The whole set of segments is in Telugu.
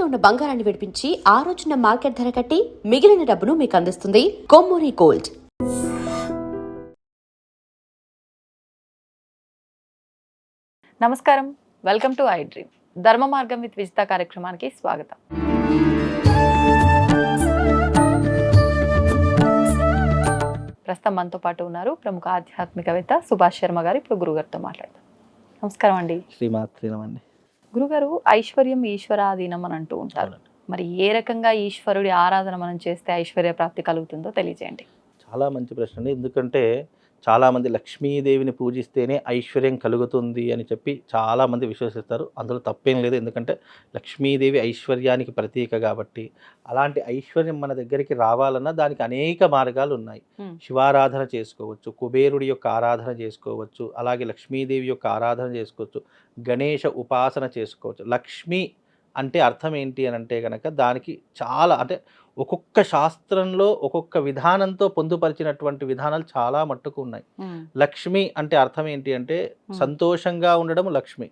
ఉన్న బంగారాన్ని విడిపించి ఆ రోజున మార్కెట్ ధర కట్టి మిగిలిన డబ్బును మీకు అందిస్తుంది కొమ్మూరి గోల్డ్. నమస్కారం, వెల్కమ్ టు ఐ డ్రీమ్. ధర్మ మార్గం విత్ విజిత కార్యక్రమానికి స్వాగతం. ప్రస్తుతం మనతో పాటు ఉన్నారు ప్రముఖ ఆధ్యాత్మికవేత్త సుభాష్ శర్మ గారు. ఇప్పుడు గురుగారితో మాట్లాడతాం. నమస్కారం అండి. శ్రీమాత్రినమండి. గురుగారు, ఐశ్వర్యం ఈశ్వరాధీనం అని అంటూ ఉంటారు. మరి ఏ రకంగా ఈశ్వరుడి ఆరాధన మనం చేస్తే ఐశ్వర్య ప్రాప్తి కలుగుతుందో తెలియజేయండి. చాలా మంచి ప్రశ్న అండి. ఎందుకంటే చాలామంది లక్ష్మీదేవిని పూజిస్తేనే ఐశ్వర్యం కలుగుతుంది అని చెప్పి చాలామంది విశ్వసిస్తారు. అందులో తప్పేం లేదు. ఎందుకంటే లక్ష్మీదేవి ఐశ్వర్యానికి ప్రతీక కాబట్టి. అలాంటి ఐశ్వర్యం మన దగ్గరికి రావాలన్నా దానికి అనేక మార్గాలు ఉన్నాయి. శివారాధన చేసుకోవచ్చు, కుబేరుడి యొక్క ఆరాధన చేసుకోవచ్చు, అలాగే లక్ష్మీదేవి యొక్క ఆరాధన చేసుకోవచ్చు, గణేష ఉపాసన చేసుకోవచ్చు. లక్ష్మి అంటే అర్థం ఏంటి అని అంటే కనుక దానికి చాలా అంటే ఒక్కొక్క శాస్త్రంలో ఒక్కొక్క విధానంతో పొందుపరిచినటువంటి విధానాలు చాలా మట్టుకు ఉన్నాయి. లక్ష్మి అంటే అర్థం ఏంటి అంటే సంతోషంగా ఉండడం లక్ష్మి,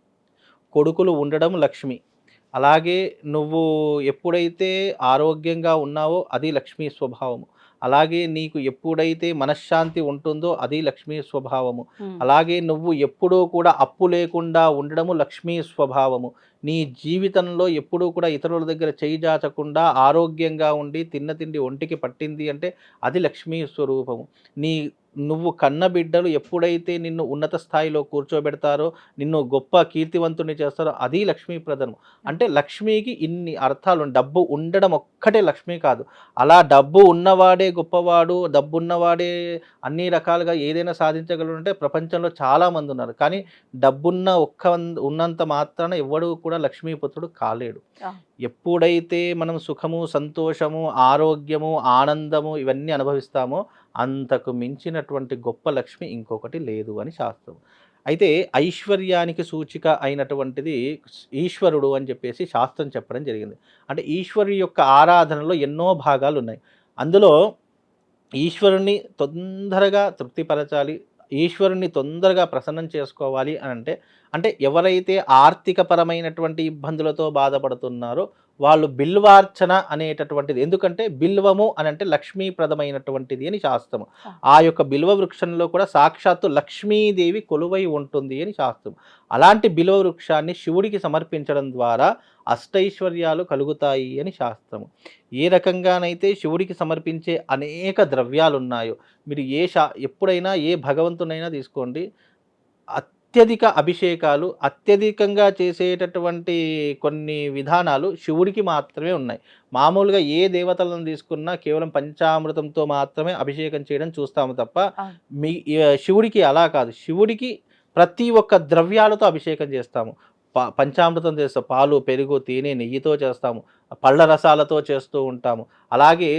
కొడుకులు ఉండడం లక్ష్మి, అలాగే నువ్వు ఎప్పుడైతే ఆరోగ్యంగా ఉన్నావో అది లక్ష్మీ స్వభావము, అలాగే నీకు ఎప్పుడైతే మనశ్శాంతి ఉంటుందో అది లక్ష్మీ స్వభావము, అలాగే నువ్వు ఎప్పుడూ కూడా అప్పు లేకుండా ఉండడము లక్ష్మీ స్వభావము, నీ జీవితంలో ఎప్పుడూ కూడా ఇతరుల దగ్గర చేయి జాచకుండా ఆరోగ్యంగా ఉండి తిన్న తిండి ఒంటికి పట్టింది అంటే అది లక్ష్మీ స్వరూపము. నువ్వు కన్న బిడ్డలు ఎప్పుడైతే నిన్ను ఉన్నత స్థాయిలో కూర్చోబెడతారో, నిన్ను గొప్ప కీర్తివంతుని చేస్తారో అది లక్ష్మీప్రదము. అంటే లక్ష్మీకి ఇన్ని అర్థాలు. డబ్బు ఉండడం ఒక్కటే లక్ష్మీ కాదు. అలా డబ్బు ఉన్నవాడే గొప్పవాడు, డబ్బు ఉన్నవాడే అన్ని రకాలుగా ఏదైనా సాధించగలడు అంటే ప్రపంచంలో చాలామంది ఉన్నారు. కానీ డబ్బున్న ఉన్నంత మాత్రాన ఎవడు కూడా లక్ష్మీపుత్రుడు కాలేడు. ఎప్పుడైతే మనం సుఖము, సంతోషము, ఆరోగ్యము, ఆనందము ఇవన్నీ అనుభవిస్తామో అంతకు మించినటువంటి గొప్ప లక్ష్మి ఇంకొకటి లేదు అని శాస్త్రం. అయితే ఐశ్వర్యానికి సూచిక అయినటువంటిది ఈశ్వరుడు అని చెప్పేసి శాస్త్రం చెప్పడం జరిగింది. అంటే ఈశ్వరుడి యొక్క ఆరాధనలో ఎన్నో భాగాలు ఉన్నాయి. అందులో ఈశ్వరుణ్ణి తొందరగా తృప్తిపరచాలి, ఈశ్వరుణ్ణి తొందరగా ప్రసన్నం చేసుకోవాలి అని అంటే ఎవరైతే ఆర్థికపరమైనటువంటి ఇబ్బందులతో బాధపడుతున్నారో వాళ్ళు బిల్వార్చన అనేటటువంటిది. ఎందుకంటే బిల్వము అని అంటే లక్ష్మీప్రదమైనటువంటిది అని శాస్త్రము. ఆ యొక్క బిల్వ వృక్షంలో కూడా సాక్షాత్తు లక్ష్మీదేవి కొలువై ఉంటుంది అని శాస్త్రం. అలాంటి బిల్వ వృక్షాన్ని శివుడికి సమర్పించడం ద్వారా అష్టైశ్వర్యాలు కలుగుతాయి అని శాస్త్రము. ఏ రకంగానైతే శివుడికి సమర్పించే అనేక ద్రవ్యాలు ఉన్నాయో, మీరు ఎప్పుడైనా ఏ భగవంతునైనా తీసుకోండి, అత్యధిక అభిషేకాలు, అత్యధికంగా చేసేటటువంటి కొన్ని విధానాలు శివుడికి మాత్రమే ఉన్నాయి. మామూలుగా ఏ దేవతలను తీసుకున్నా కేవలం పంచామృతంతో మాత్రమే అభిషేకం చేయడం చూస్తాము తప్ప శివుడికి అలా కాదు. శివుడికి ప్రతి ఒక్క ద్రవ్యాలతో అభిషేకం చేస్తాము. పంచామృతం చేస్తాం, పాలు, పెరుగు, తేనె, నెయ్యితో చేస్తాము, పళ్ళ రసాలతో చేస్తూ ఉంటాము. అలాగే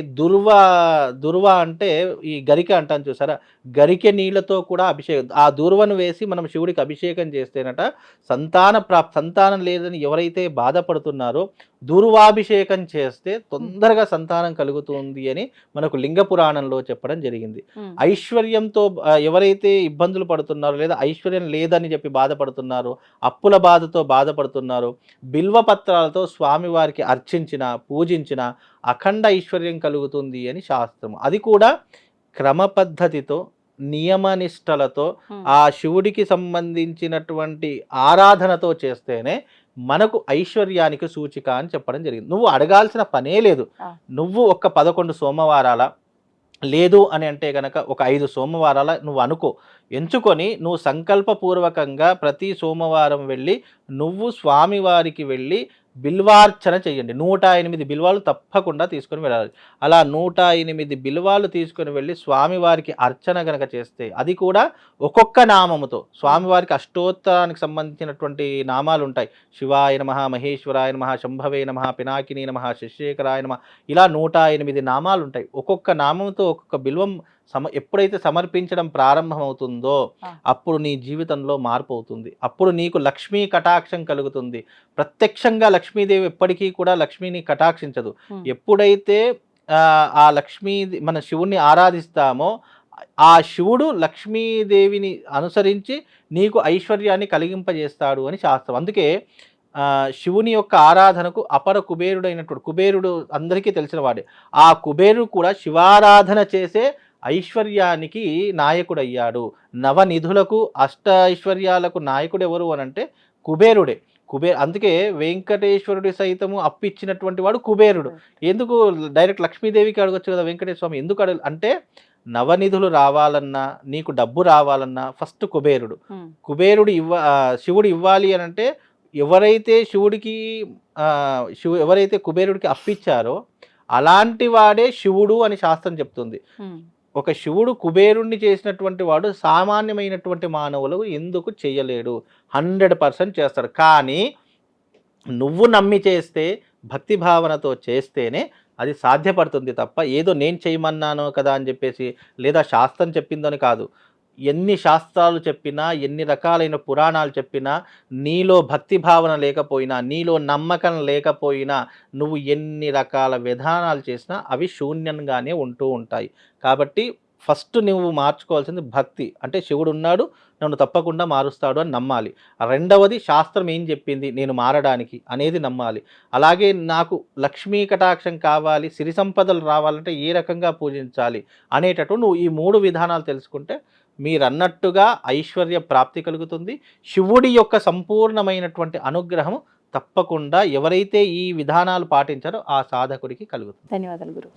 దుర్వ అంటే ఈ గరిక అంటాను చూసారా, గరికె నీళ్ళతో కూడా అభిషేకం. ఆ దుర్వను వేసి మనం శివుడికి అభిషేకం చేస్తేనట సంతానం లేదని ఎవరైతే బాధపడుతున్నారో దుర్వాభిషేకం చేస్తే తొందరగా సంతానం కలుగుతుంది అని మనకు లింగ పురాణంలో చెప్పడం జరిగింది. ఐశ్వర్యంతో ఎవరైతే ఇబ్బందులు పడుతున్నారో లేదా ఐశ్వర్యం లేదని చెప్పి బాధపడుతున్నారో, అప్పుల బాధతో బాధపడుతున్నారో, బిల్వపత్రాలతో స్వామివారికి అర్చించిన, పూజించిన అఖండ ఐశ్వర్యం కలుగుతుంది అని శాస్త్రము. అది కూడా క్రమ పద్ధతితో, నియమనిష్టలతో, ఆ శివుడికి సంబంధించినటువంటి ఆరాధనతో చేస్తేనే మనకు ఐశ్వర్యానికి సూచిక అని చెప్పడం జరిగింది. నువ్వు అడగాల్సిన పనే లేదు. నువ్వు ఒక 11 సోమవారాల లేదు అని అంటే కనుక ఒక 5 సోమవారాల నువ్వు ఎంచుకొని నువ్వు సంకల్పపూర్వకంగా ప్రతి సోమవారం వెళ్ళి నువ్వు స్వామివారికి వెళ్ళి బిల్వార్చన చేయండి. 108 బిల్వాలు తప్పకుండా తీసుకొని వెళ్ళాలి. అలా 108 బిల్వాలు తీసుకొని వెళ్ళి స్వామివారికి అర్చన గనక చేస్తే, అది కూడా ఒక్కొక్క నామముతో, స్వామివారికి అష్టోత్తరానికి సంబంధించినటువంటి నామాలు ఉంటాయి. శివాయ నమః, మహేశ్వరాయ నమః, శంభవే నమః, పినాకినీ నమః, శశిశేఖరాయ నమః, ఇలా 108 నామాలు ఉంటాయి. ఒక్కొక్క నామంతో ఒక్కొక్క బిల్వం ఎప్పుడైతే సమర్పించడం ప్రారంభమవుతుందో అప్పుడు నీ జీవితంలో మార్పు అవుతుంది. అప్పుడు నీకు లక్ష్మీ కటాక్షం కలుగుతుంది. ప్రత్యక్షంగా లక్ష్మీదేవి ఎప్పటికీ కూడా లక్ష్మిని కటాక్షించదు. ఎప్పుడైతే ఆ లక్ష్మీ మన శివుణ్ణి ఆరాధిస్తామో ఆ శివుడు లక్ష్మీదేవిని అనుసరించి నీకు ఐశ్వర్యాన్ని కలిగింపజేస్తాడు అని శాస్త్రం. అందుకే శివుని యొక్క ఆరాధనకు అపర కుబేరుడైనటువంటి కుబేరుడు అందరికీ తెలిసిన వాడే. ఆ కుబేరుడు కూడా శివారాధన చేసే ఐశ్వర్యానికి నాయకుడయ్యాడు. నవనిధులకు అష్ట ఐశ్వర్యాలకు నాయకుడు ఎవరు అనంటే కుబేరుడే. అందుకే వెంకటేశ్వరుడి సైతము అప్పిచ్చినటువంటి వాడు కుబేరుడు. ఎందుకు డైరెక్ట్ లక్ష్మీదేవికి అడగొచ్చు కదా, వెంకటేశ్వర స్వామి ఎందుకు అంటే నవనిధులు రావాలన్నా నీకు డబ్బు రావాలన్నా ఫస్ట్ కుబేరుడు. కుబేరుడు శివుడు ఇవ్వాలి అని అంటే ఎవరైతే ఎవరైతే కుబేరుడికి అప్పిచ్చారో అలాంటి వాడే శివుడు అని శాస్త్రం చెప్తుంది. ఒక శివుడు కుబేరుణ్ణి చేసినటువంటి వాడు సామాన్యమైనటువంటి మానవులు ఎందుకు చేయలేడు? 100% చేస్తాడు. కానీ నువ్వు నమ్మి చేస్తే, భక్తి భావనతో చేస్తేనే అది సాధ్యపడుతుంది తప్ప ఏదో నేను చేయమన్నాను కదా అని చెప్పేసి, లేదా శాస్త్రం చెప్పిందని కాదు. ఎన్ని శాస్త్రాలు చెప్పినా, ఎన్ని రకాలైన పురాణాలు చెప్పినా, నీలో భక్తి భావన లేకపోయినా, నీలో నమ్మకం లేకపోయినా, నువ్వు ఎన్ని రకాల విధానాలు చేసినా అవి శూన్యంగానే ఉంటూ ఉంటాయి. కాబట్టి ఫస్ట్ నువ్వు మార్చుకోవాల్సింది భక్తి. అంటే శివుడు ఉన్నాడు, నన్ను తప్పకుండా మారుస్తాడు అని నమ్మాలి. రెండవది శాస్త్రం ఏం చెప్పింది నేను మారడానికి అనేది నమ్మాలి. అలాగే నాకు లక్ష్మీ కటాక్షం కావాలి, సిరి సంపదలు రావాలంటే ఏ రకంగా పూజించాలి అనేటట్టు నువ్వు ఈ 3 విధానాలు తెలుసుకుంటే మీరన్నట్టుగా ఐశ్వర్య ప్రాప్తి కలుగుతుంది. శివుడి యొక్క సంపూర్ణమైనటువంటి అనుగ్రహం తప్పకుండా ఎవరైతే ఈ విధానాలు పాటించారో ఆ సాధకుడికి కలుగుతుంది. ధన్యవాదాలు గురువు.